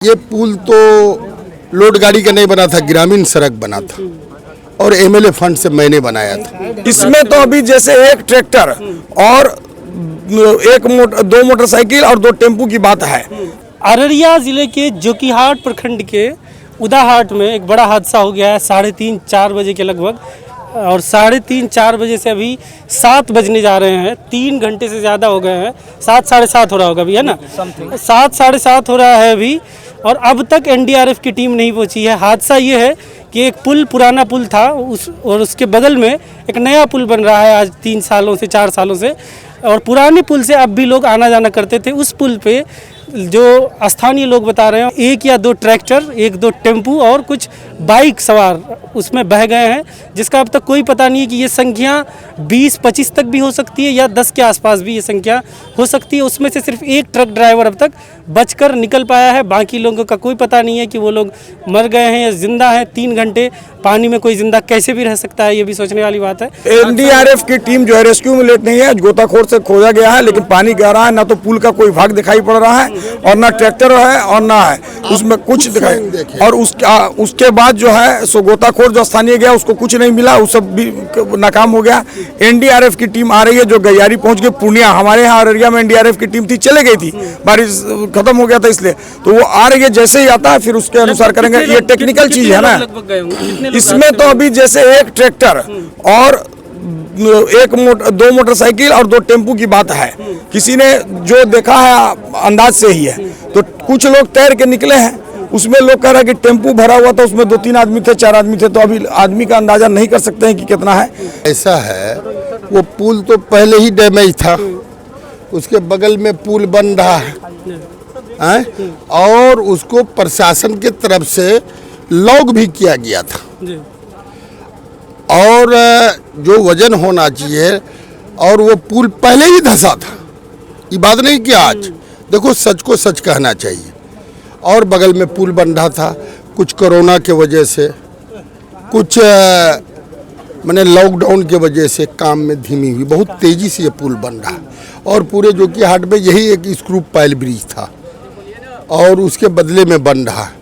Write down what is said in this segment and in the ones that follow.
ये पुल तो लोड गाड़ी का नहीं बना था, ग्रामीण सड़क बना था और एमएलए फंड से मैंने बनाया था। इसमें तो अभी जैसे एक ट्रैक्टर और दो मोटरसाइकिल और दो टेम्पू की बात है। अररिया जिले के जोकीहाट प्रखंड के उदाहाट में एक बड़ा हादसा हो गया है 3:30-4 बजे के लगभग। और 3:30-4 बजे से अभी 7 बजने जा रहे हैं, 3 घंटे से ज़्यादा हो गए हैं। 7 साढ़े 7 हो रहा होगा अभी, है ना? 7 साढ़े 7 हो रहा है अभी और अब तक एनडीआरएफ की टीम नहीं पहुंची है। हादसा ये है कि एक पुल, पुराना पुल था और उसके बगल में एक नया पुल बन रहा है आज 3 सालों से 4 सालों से। और पुराने पुल से अब भी लोग आना जाना करते थे। उस पुल पे जो स्थानीय लोग बता रहे हैं, 1 या 2 ट्रैक्टर, 1-2 टेम्पू और कुछ बाइक सवार उसमें बह गए हैं, जिसका अब तक कोई पता नहीं है कि ये संख्या 20-25 तक भी हो सकती है या 10 के आसपास भी ये संख्या हो सकती है। उसमें से सिर्फ एक ट्रक ड्राइवर अब तक बचकर निकल पाया है, बाकी लोगों का कोई पता नहीं है कि वो लोग मर गए हैं या जिंदा हैं। 3 घंटे पानी में कोई जिंदा कैसे भी रह सकता है, ये भी सोचने वाली बात है। एनडीआरएफ की टीम जो है रेस्क्यू में लेट नहीं है, गोताखोर से खोजा गया है, लेकिन पानी गहरा है, ना तो पुल का कोई भाग दिखाई पड़ रहा है और ना ट्रैक्टर है और ना है उसमें कुछ दिखाई। और उसके बाद जो है सो गोताखोर जो स्थानीय गया उसको कुछ नहीं मिला, वो सब भी नाकाम हो गया। एनडीआरएफ की टीम आ रही है जो गैयारी पहुंच गई पूर्णिया। हमारे यहाँ अररिया में एनडीआरएफ की टीम थी, चले गई थी, बारिश खत्म हो गया था इसलिए, तो वो आ रही है। जैसे ही आता है फिर उसके अनुसार करेंगे। ये टेक्निकल चीज है ना। इसमें तो अभी जैसे एक ट्रैक्टर और दो मोटरसाइकिल और 2 टेम्पू की बात है। किसी ने जो देखा है अंदाज से ही है, तो कुछ लोग तैर के निकले हैं। उसमें लोग कह रहे हैं कि टेम्पू भरा हुआ था, उसमें 2-3 आदमी थे, 4 आदमी थे, तो अभी आदमी का अंदाजा नहीं कर सकते हैं कि कितना है। ऐसा है, वो पुल तो पहले ही डैमेज था, उसके बगल में पुल बन रहा है और उसको प्रशासन के तरफ से लॉक भी किया गया था। और जो वजन होना चाहिए, और वो पुल पहले ही धंसा था, ये बात नहीं कि आज। देखो, सच को सच कहना चाहिए। और बगल में पुल बन रहा था, कुछ कोरोना के वजह से, कुछ माने लॉकडाउन के वजह से काम में धीमी हुई। बहुत तेज़ी से ये पुल बन रहा है और पूरे जोकीहाट में यही एक स्क्रू पाइल ब्रिज था और उसके बदले में बन रहा है।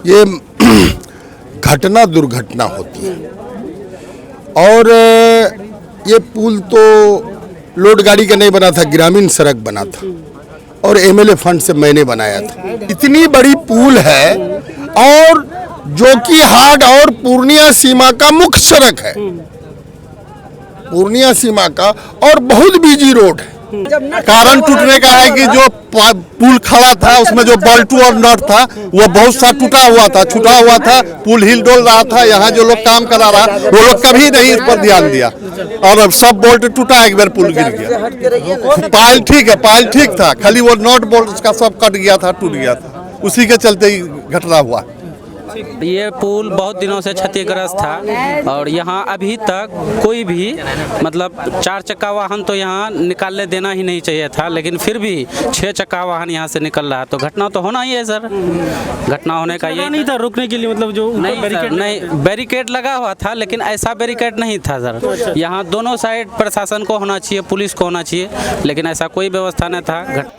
ये घटना दुर्घटना होती है। और ये पुल तो लोड गाड़ी का नहीं बना था, ग्रामीण सड़क बना था और एमएलए फंड से मैंने बनाया था। इतनी बड़ी पुल है और जोकीहाट और पूर्णिया सीमा का मुख्य सड़क है, पूर्णिया सीमा का, और बहुत बिजी रोड है। कारण टूटने का है कि जो पुल खड़ा था उसमें जो बल्टू और नट था वो बहुत सा टूटा हुआ था। पुल हिल डोल रहा था। यहाँ जो लोग काम करा रहा वो लोग कभी नहीं इस पर ध्यान दिया और अब सब बोल्ट टूटा, एक बार पुल गिर गया। पाइल ठीक था, खाली वो नट बोल्ट उसका सब कट गया था, टूट गया था, उसी के चलते ही घटना हुआ। ये पुल बहुत दिनों से क्षतिग्रस्त था और यहाँ अभी तक कोई भी मतलब 4 चक्का वाहन तो यहाँ निकालने देना ही नहीं चाहिए था, लेकिन फिर भी 6 चक्का वाहन यहाँ से निकल रहा है, तो घटना तो होना ही है सर। घटना होने का ये नहीं था रोकने के लिए, मतलब जो नहीं बैरिकेड लगा हुआ था, लेकिन ऐसा बैरिकेड नहीं था सर। यहाँ दोनों साइड प्रशासन को होना चाहिए, पुलिस को होना चाहिए, लेकिन ऐसा कोई व्यवस्था नहीं था।